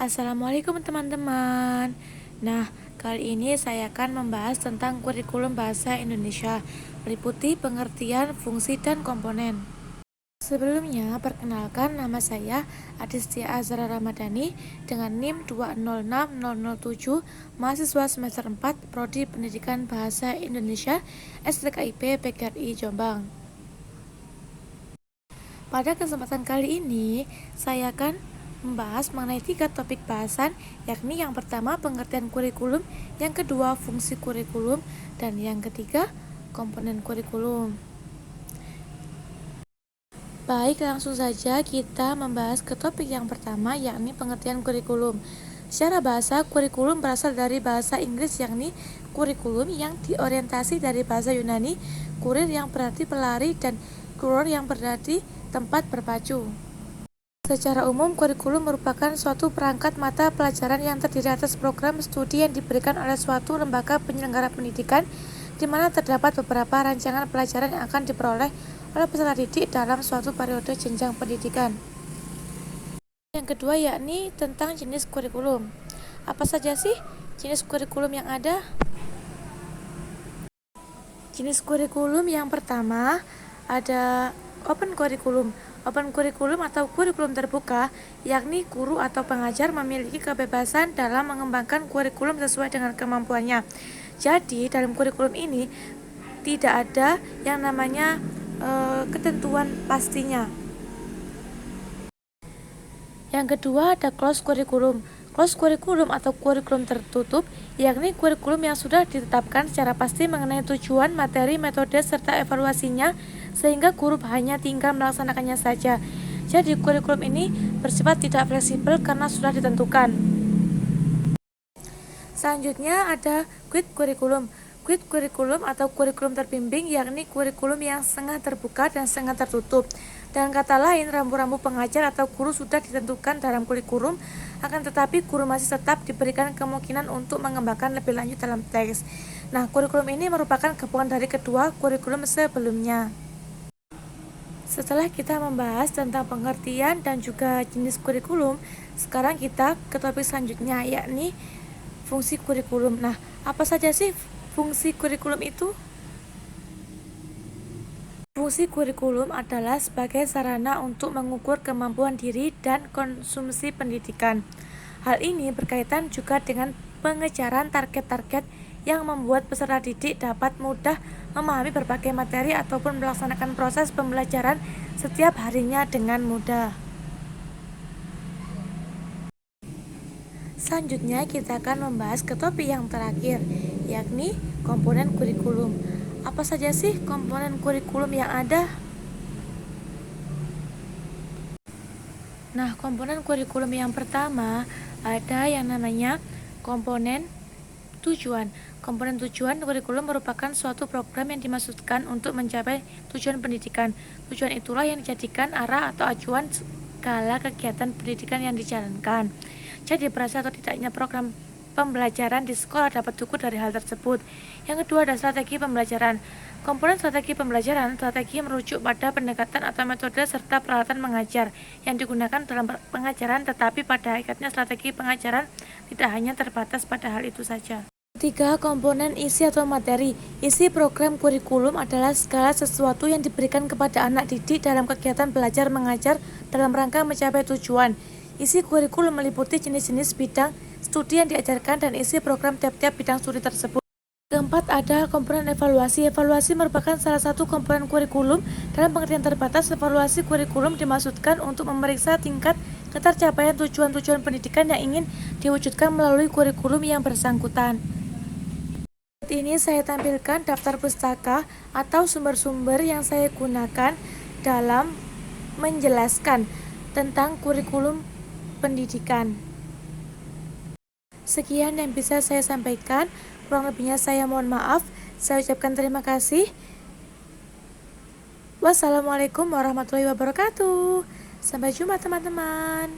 Assalamualaikum teman-teman. Nah, kali ini saya akan membahas tentang kurikulum bahasa Indonesia, meliputi pengertian, fungsi, dan komponen. Sebelumnya, perkenalkan nama saya Adistia Azra Ramadhani dengan NIM 2060007, mahasiswa semester 4, Prodi Pendidikan Bahasa Indonesia, STKIP PGRI Jombang. Pada kesempatan kali ini, saya akan membahas mengenai 3 topik bahasan, yakni yang pertama pengertian kurikulum, yang kedua fungsi kurikulum, dan yang ketiga komponen kurikulum. Baik, langsung saja kita membahas ke topik yang pertama, yakni pengertian kurikulum. Secara bahasa, kurikulum berasal dari bahasa Inggris, yakni kurikulum yang diorientasi dari bahasa Yunani, kurir yang berarti pelari dan kuror yang berarti tempat berpacu. Secara umum, kurikulum merupakan suatu perangkat mata pelajaran yang terdiri atas program studi yang diberikan oleh suatu lembaga penyelenggara pendidikan, di mana terdapat beberapa rancangan pelajaran yang akan diperoleh oleh peserta didik dalam suatu periode jenjang pendidikan. Yang kedua yakni tentang jenis kurikulum. Apa saja sih jenis kurikulum yang ada? Jenis kurikulum yang pertama ada open kurikulum. Open kurikulum atau kurikulum terbuka, yakni guru atau pengajar memiliki kebebasan dalam mengembangkan kurikulum sesuai dengan kemampuannya. Jadi, dalam kurikulum ini tidak ada yang namanya ketentuan pastinya. Yang kedua ada closed kurikulum. Closed kurikulum atau kurikulum tertutup, yakni kurikulum yang sudah ditetapkan secara pasti mengenai tujuan, materi, metode, serta evaluasinya, sehingga guru hanya tinggal melaksanakannya saja. Jadi kurikulum ini bersifat tidak fleksibel karena sudah ditentukan. Selanjutnya ada quid kurikulum. Quid kurikulum atau kurikulum terbimbing, yakni kurikulum yang setengah terbuka dan setengah tertutup. Dengan kata lain, rambu-rambu pengajar atau guru sudah ditentukan dalam kurikulum, akan tetapi guru masih tetap diberikan kemungkinan untuk mengembangkan lebih lanjut dalam teks. Nah, kurikulum ini merupakan gabungan dari kedua kurikulum sebelumnya. Setelah kita membahas tentang pengertian dan juga jenis kurikulum, sekarang kita ke topik selanjutnya, yakni fungsi kurikulum. Nah, apa saja sih fungsi kurikulum itu? Fungsi kurikulum adalah sebagai sarana untuk mengukur kemampuan diri dan konsumsi pendidikan. Hal ini berkaitan juga dengan pengejaran target-target yang membuat peserta didik dapat mudah memahami berbagai materi ataupun melaksanakan proses pembelajaran setiap harinya dengan mudah. Selanjutnya kita akan membahas ke topik yang terakhir, yakni komponen kurikulum. Apa saja sih komponen kurikulum yang ada? Nah, komponen kurikulum yang pertama ada yang namanya komponen tujuan. Komponen tujuan kurikulum merupakan suatu program yang dimaksudkan untuk mencapai tujuan pendidikan. Tujuan itulah yang dijadikan arah atau acuan segala kegiatan pendidikan yang dijalankan. Jadi, berhasil atau tidaknya program pembelajaran di sekolah dapat diukur dari hal tersebut. Yang kedua ada strategi pembelajaran. Komponen strategi pembelajaran, strategi merujuk pada pendekatan atau metode serta peralatan mengajar yang digunakan dalam pengajaran, tetapi pada hakikatnya strategi pengajaran tidak hanya terbatas pada hal itu saja. Ketiga, komponen isi atau materi. Isi program kurikulum adalah segala sesuatu yang diberikan kepada anak didik dalam kegiatan belajar mengajar dalam rangka mencapai tujuan. Isi kurikulum meliputi jenis-jenis bidang studi yang diajarkan dan isi program tiap-tiap bidang studi tersebut. Keempat, ada komponen evaluasi. Evaluasi merupakan salah satu komponen kurikulum. Dalam pengertian terbatas, evaluasi kurikulum dimaksudkan untuk memeriksa tingkat ketercapaian tujuan-tujuan pendidikan yang ingin diwujudkan melalui kurikulum yang bersangkutan. Ini saya tampilkan daftar pustaka atau sumber-sumber yang saya gunakan dalam menjelaskan tentang kurikulum pendidikan. Sekian yang bisa saya sampaikan, kurang lebihnya saya mohon maaf. Saya ucapkan terima kasih. Wassalamualaikum warahmatullahi wabarakatuh. Sampai jumpa teman-teman.